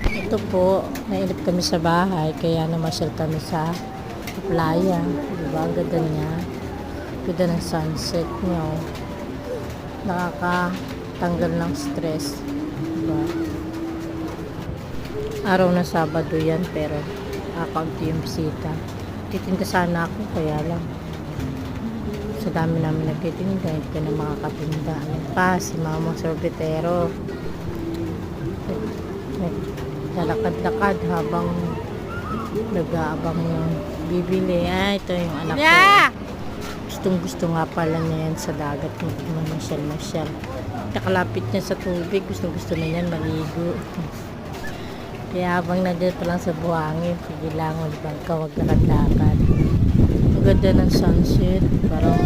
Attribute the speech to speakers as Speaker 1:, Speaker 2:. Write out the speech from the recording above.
Speaker 1: Ito po, nainip kami sa bahay, kaya namasyal kami sa playa. Diba? Ang ganda niya. Ganda ng sunset niya. Oh. Nakakatanggal ng stress. Diba? Araw na Sabado yan, pero kaunti yung bisita. Titinda sana ako, kaya lang. Sa dami namin nagtitinda, hindi ka na makakatinda. Ayan pa, si Mama Sorbetero. Lalakad-lakad habang nag-aabang yung bibili. Ito yung anak ko. Gustong gusto nga pala niya yan sa dagat. Mamasyal-masyal. Nakalapit niya sa tubig. Gustong gusto na yan maligo. Kaya habang nandito lang sa buhangin, sige lang, walibang ka, huwag lakad-lakad. Ang ganda ng sunset. Parang